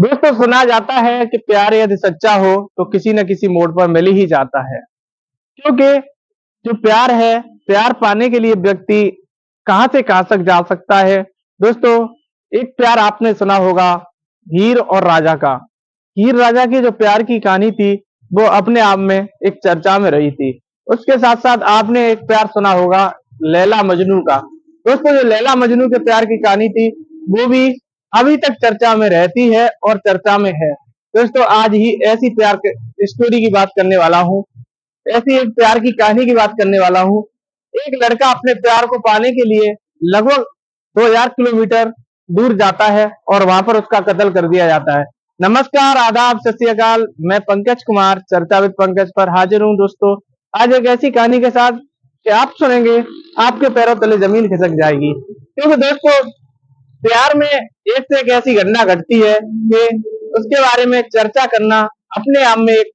दोस्तों सुना जाता है कि प्यार यदि सच्चा हो तो किसी न किसी मोड़ पर मिल ही जाता है। क्योंकि जो प्यार है, प्यार पाने के लिए व्यक्ति कहां से कहां तक जा सकता है। दोस्तों, एक प्यार आपने सुना होगा, हीर और राजा का। हीर राजा की जो प्यार की कहानी थी, वो अपने आप में एक चर्चा में रही थी। उसके साथ साथ आपने एक प्यार सुना होगा, लैला मजनू का। दोस्तों, जो लैला मजनू के प्यार की कहानी थी, वो भी अभी तक चर्चा में रहती है और चर्चा में है। दोस्तों, आज ही ऐसी प्यार स्टोरी की बात करने वाला हूँ, ऐसी एक प्यार की कहानी की बात करने वाला हूँ। एक लड़का अपने प्यार को पाने के लिए लगभग 2000 किलोमीटर दूर जाता है और वहां पर उसका कत्ल कर दिया जाता है। नमस्कार, आदाब, सत श्री अकाल। मैं पंकज कुमार, चर्चा विद पंकज पर हाजिर हूँ। दोस्तों, आज एक ऐसी कहानी के साथ कि आप सुनेंगे, आपके पैरों तले जमीन खिसक जाएगी। क्योंकि दोस्तों, प्यार में एक से एक ऐसी घटना घटती है कि उसके बारे में चर्चा करना अपने आप में एक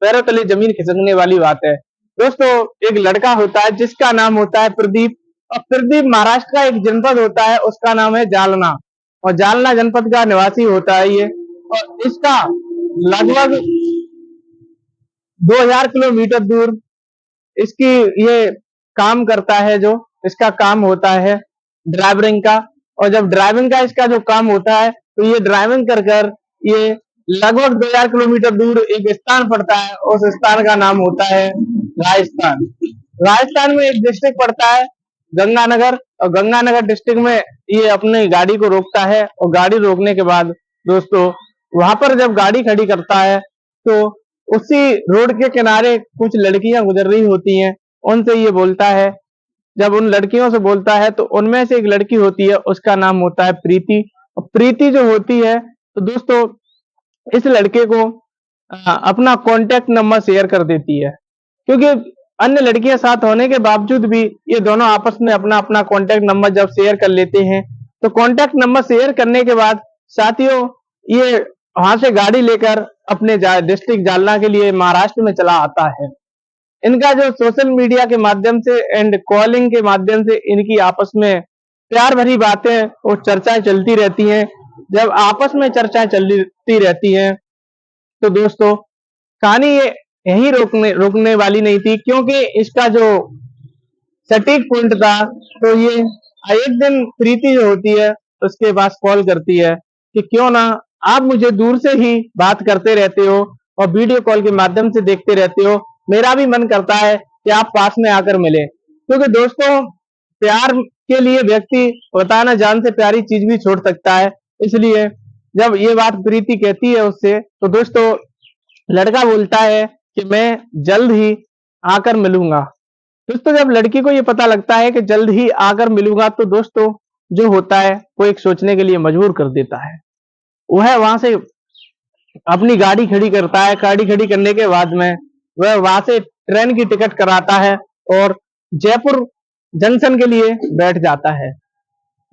पैरों तले जमीन खिसकने वाली बात है। दोस्तों, एक लड़का होता है जिसका नाम होता है प्रदीप। और प्रदीप महाराष्ट्र का एक जनपद होता है, उसका नाम है जालना। और जालना जनपद का निवासी होता है ये। और इसका लगभग 2000 किलोमीटर दूर इसकी ये काम करता है। जो इसका काम होता है ड्राइवरिंग का। और जब ड्राइविंग का इसका जो काम होता है, तो ये ड्राइविंग कर कर ये लगभग 2000 किलोमीटर दूर एक स्थान पड़ता है। उस स्थान का नाम होता है राजस्थान। राजस्थान में एक डिस्ट्रिक्ट पड़ता है गंगानगर। और गंगानगर डिस्ट्रिक्ट में ये अपनी गाड़ी को रोकता है। और गाड़ी रोकने के बाद दोस्तों, वहां पर जब गाड़ी खड़ी करता है, तो उसी रोड के किनारे कुछ लड़कियां गुजर रही होती हैं। उनसे ये बोलता है। जब उन लड़कियों से बोलता है, तो उनमें से एक लड़की होती है, उसका नाम होता है प्रीति। और प्रीति जो होती है, तो दोस्तों, इस लड़के को अपना कॉन्टेक्ट नंबर शेयर कर देती है। क्योंकि अन्य लड़कियां साथ होने के बावजूद भी ये दोनों आपस में अपना अपना कॉन्टेक्ट नंबर जब शेयर कर लेते हैं, तो कॉन्टेक्ट नंबर शेयर करने के बाद साथियों, ये वहां से गाड़ी लेकर अपने डिस्ट्रिक्ट जालना के लिए महाराष्ट्र में चला आता है। इनका जो सोशल मीडिया के माध्यम से एंड कॉलिंग के माध्यम से इनकी आपस में प्यार भरी बातें और चर्चाएं चलती रहती हैं। जब आपस में चर्चाएं चलती रहती हैं, तो दोस्तों, कहानी ये यहीं रोकने वाली नहीं थी। क्योंकि इसका जो सटीक पॉइंट था, तो ये एक दिन प्रीति जो होती है, उसके पास कॉल करती है कि क्यों ना आप मुझे दूर से ही बात करते रहते हो और वीडियो कॉल के माध्यम से देखते रहते हो, मेरा भी मन करता है कि आप पास में आकर मिले। क्योंकि दोस्तों, प्यार के लिए व्यक्ति पता ना जान से प्यारी चीज भी छोड़ सकता है। इसलिए जब ये बात प्रीति कहती है उससे, तो दोस्तों, लड़का बोलता है कि मैं जल्द ही आकर मिलूंगा। दोस्तों, जब लड़की को ये पता लगता है कि जल्द ही आकर मिलूंगा, तो दोस्तों, जो होता है वो एक सोचने के लिए मजबूर कर देता है। वह वहां से अपनी गाड़ी खड़ी करता है। गाड़ी खड़ी करने के बाद में वह वहां से ट्रेन की टिकट कराता है और जयपुर जंक्शन के लिए बैठ जाता है।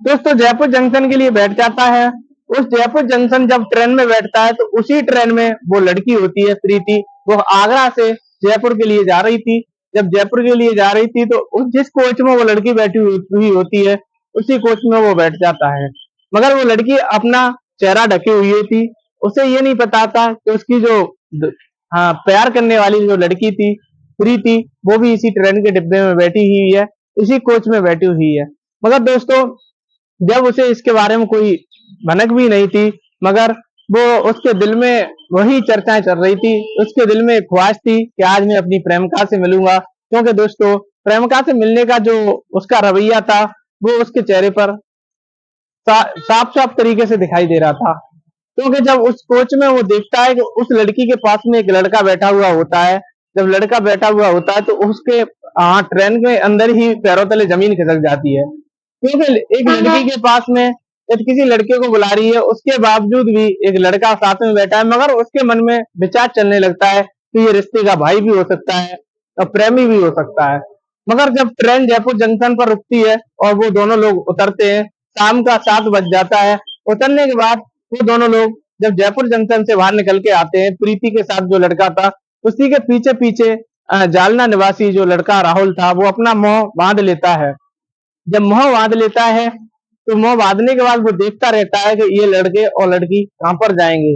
दोस्तों, जयपुर जंक्शन के लिए बैठ जाता है। उस जयपुर जंक्शन जब ट्रेन में बैठता है, तो उसी ट्रेन में वो लड़की होती है प्रीति। वो आगरा से जयपुर के लिए जा रही थी। जब जयपुर के लिए जा रही थी, तो उस जिस कोच में वो लड़की बैठी हुई होती है, उसी कोच में वो बैठ जाता है। मगर वो लड़की अपना चेहरा ढके हुई थी। उसे ये नहीं पता था कि उसकी जो प्यार करने वाली जो लड़की थी प्रीति, वो भी इसी ट्रेन के डिब्बे में बैठी हुई है, इसी कोच में बैठी हुई है। मगर दोस्तों, जब उसे इसके बारे में कोई भनक भी नहीं थी, मगर वो उसके दिल में वही चर्चाएं चल रही थी। उसके दिल में एक ख्वाहिश थी कि आज मैं अपनी प्रेमिका से मिलूंगा। क्योंकि दोस्तों, प्रेमिका से मिलने का जो उसका रवैया था, वो उसके चेहरे पर साफ साफ तरीके से दिखाई दे रहा था। क्योंकि जब उस कोच में वो देखता है कि उस लड़की के पास में एक लड़का बैठा हुआ होता है। जब लड़का बैठा हुआ होता है, तो उसके ट्रेन के अंदर ही पैरों तले जमीन खिसक जाती है। क्योंकि एक लड़की के पास में जब किसी लड़के को बुला रही है, उसके बावजूद भी एक लड़का साथ में बैठा है। मगर उसके मन में विचार चलने लगता है कि ये रिश्ते का भाई भी हो सकता है और प्रेमी भी हो सकता है। मगर जब ट्रेन जयपुर जंक्शन पर रुकती है और वो दोनों लोग उतरते हैं, शाम का 7 बज जाता है। उतरने के बाद वो दोनों लोग जब जयपुर जंक्शन से बाहर निकल के आते हैं, प्रीति के साथ जो लड़का था, उसी के पीछे पीछे जालना निवासी जो लड़का राहुल था, वो अपना मुंह बांध लेता है। जब मुंह बांध लेता है, तो मोह बांधने के बाद वो देखता रहता है कि ये लड़के और लड़की कहाँ पर जाएंगे।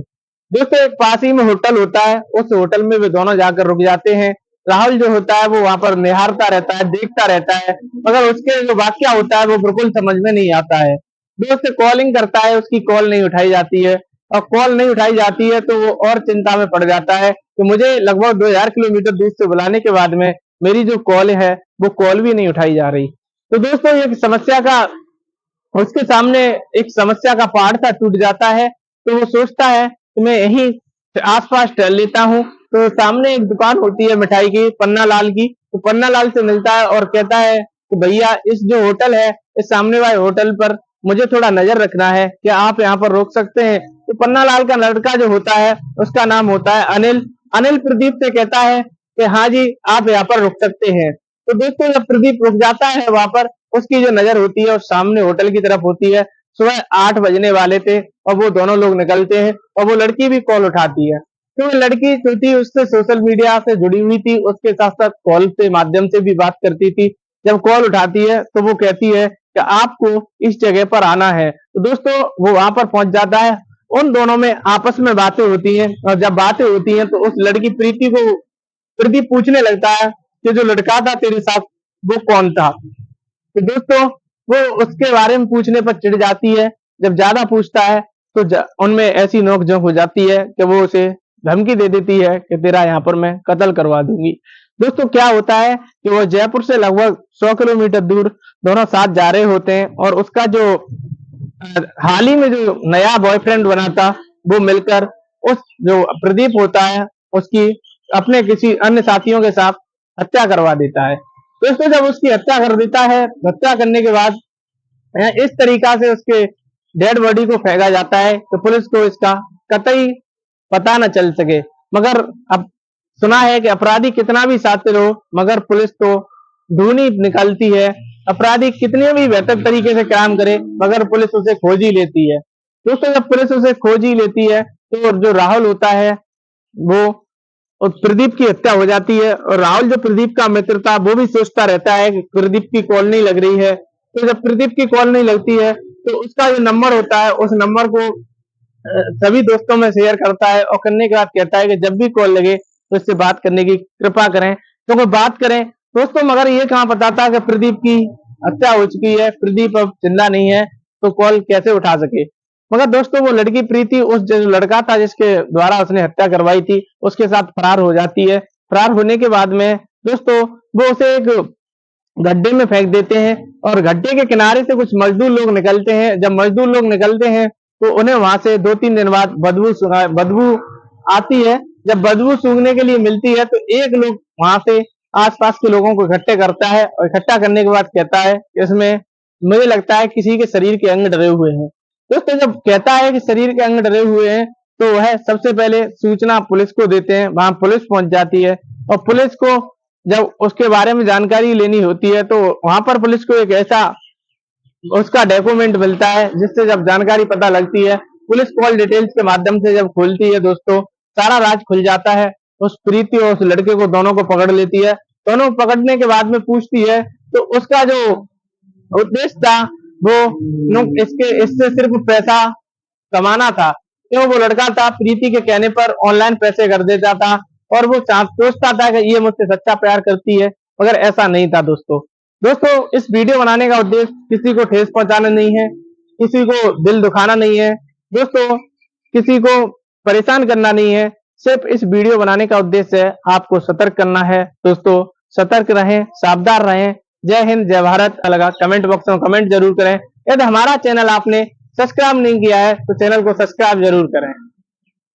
दोस्तों एक पास ही में होटल होता है, उस होटल में वे दोनों जाकर रुक जाते हैं। राहुल जो होता है वो वहां पर निहारता रहता है, देखता रहता है, मगर उसके जो वाक्य होता है वो बिल्कुल समझ में नहीं आता है। दोस्त कॉलिंग करता है, उसकी कॉल नहीं उठाई जाती है, और कॉल नहीं उठाई जाती है तो वो और चिंता में पड़ जाता है कि मुझे लगभग 2000 किलोमीटर दूर से बुलाने के बाद में मेरी जो कॉल है वो कॉल भी नहीं उठाई जा रही। तो दोस्तों एक समस्या का उसके सामने एक समस्या का पहाड़ सा टूट जाता है। तो वो सोचता है कि मैं यहीं आसपास टहल लेता हूँ। तो सामने एक दुकान होती है मिठाई की, पन्ना लाल की। तो पन्ना लाल से मिलता है और कहता है कि भैया इस जो होटल है, इस सामने वाले होटल पर मुझे थोड़ा नजर रखना है, क्या आप यहाँ पर रोक सकते हैं? तो पन्ना लाल का लड़का जो होता है उसका नाम होता है अनिल। अनिल प्रदीप से कहता है कि हाँ जी आप यहाँ पर रुक सकते हैं। तो दोस्तों जब प्रदीप रुक जाता है वहां पर, उसकी जो नजर होती है और सामने होटल की तरफ होती है। सुबह 8 बजने वाले थे और वो दोनों लोग निकलते हैं और वो लड़की भी कॉल उठाती है। तो वो लड़की जो थी उससे सोशल मीडिया से जुड़ी हुई थी, उसके साथ साथ कॉल के माध्यम से भी बात करती थी। जब कॉल उठाती है तो वो कहती है कि आपको इस जगह पर आना है। तो दोस्तों वो वहां पर पहुंच जाता है। उन दोनों में आपस में बातें होती हैं, और जब बातें होती हैं तो उस लड़की प्रीति को प्रदीप पूछने लगता है कि जो लड़का था तेरे साथ वो कौन था। तो दोस्तों वो उसके बारे में पूछने पर चिढ़ जाती है। जब ज्यादा पूछता है तो उनमें ऐसी नोक-झोंक हो जाती है कि वो उसे धमकी दे देती है कि तेरा यहाँ पर मैं कत्ल करवा दूंगी। दोस्तों क्या होता है कि वो जयपुर से लगभग 100 किलोमीटर दूर दोनों साथ जा रहे होते हैं, और उसका जो हाल ही में जो नया बॉयफ्रेंड बना था वो मिलकर उस जो प्रदीप होता है उसकी अपने किसी अन्य साथियों के साथ हत्या करवा देता है। दोस्तों जब उसकी हत्या कर देता है, हत्या करने के बाद इस तरीका से उसके डेड बॉडी को फेंका जाता है तो पुलिस को इसका कतई पता न चल सके। मगर अब सुना है कि अपराधी कितना भी शातिर हो मगर पुलिस तो ढूंढ ही निकलती है। अपराधी कितने भी बेहतर तरीके से काम करे मगर पुलिस उसे खोज ही लेती है। दोस्तों जब पुलिस उसे खोज ही लेती है तो जो राहुल होता है वो और प्रदीप की हत्या हो जाती है, और राहुल जो प्रदीप का मित्र था वो भी सोचता रहता है कि प्रदीप की कॉल नहीं लग रही है। तो जब प्रदीप की कॉल नहीं लगती है तो उसका जो नंबर होता है उस नंबर को सभी दोस्तों में शेयर करता है, और करने के बाद कहता है कि जब भी कॉल लगे तो इससे बात करने की कृपा करें, तो वो बात करें। दोस्तों मगर ये कहाँ पता था कि प्रदीप की हत्या हो चुकी है, प्रदीप अब जिंदा नहीं है, तो कॉल कैसे उठा सके। मगर दोस्तों वो लड़की प्रीति उस जो लड़का था जिसके द्वारा उसने हत्या करवाई थी उसके साथ फरार हो जाती है। फरार होने के बाद में दोस्तों वो उसे एक गड्ढे में फेंक देते हैं, और गड्ढे के किनारे से कुछ मजदूर लोग निकलते हैं। जब मजदूर लोग निकलते हैं तो उन्हें वहां से 2-3 दिन बाद बदबू आती है। जब बदबू सूंघने के लिए मिलती है तो एक लोग वहां से आसपास के लोगों को इकट्ठे करता है, और इकट्ठा करने के बाद कहता है कि इसमें मुझे लगता है किसी के शरीर के अंग डरे हुए हैं। दोस्तों जब कहता है कि शरीर के अंग डरे हुए हैं तो वह सबसे पहले सूचना पुलिस को देते हैं। वहां पुलिस पहुंच जाती है, और पुलिस को जब उसके बारे में जानकारी लेनी होती है तो वहां पर पुलिस को एक ऐसा उसका डॉक्यूमेंट मिलता है जिससे जब जानकारी पता लगती है, पुलिस कॉल डिटेल्स के माध्यम से जब खोलती है दोस्तों सारा राज खुल जाता है। उस प्रीति और उस लड़के को दोनों को पकड़ लेती है। दोनों पकड़ने के बाद में पूछती है तो उसका जो उद्देश्य था वो इसके इससे सिर्फ पैसा कमाना था, क्यों वो लड़का था प्रीति के कहने पर ऑनलाइन पैसे कर देता था, और वो सोचता था कि ये मुझसे सच्चा प्यार करती है, मगर ऐसा नहीं था दोस्तों। दोस्तों इस वीडियो बनाने का उद्देश्य किसी को ठेस पहुंचाना नहीं है, किसी को दिल दुखाना नहीं है दोस्तों, किसी को परेशान करना नहीं है। सिर्फ इस वीडियो बनाने का उद्देश्य है आपको सतर्क करना है। दोस्तों सतर्क रहें, सावधान रहें। जय हिंद, जय भारत। लगा कमेंट बॉक्स में कमेंट जरूर करें। यदि हमारा चैनल आपने सब्सक्राइब नहीं किया है तो चैनल को सब्सक्राइब जरूर करें।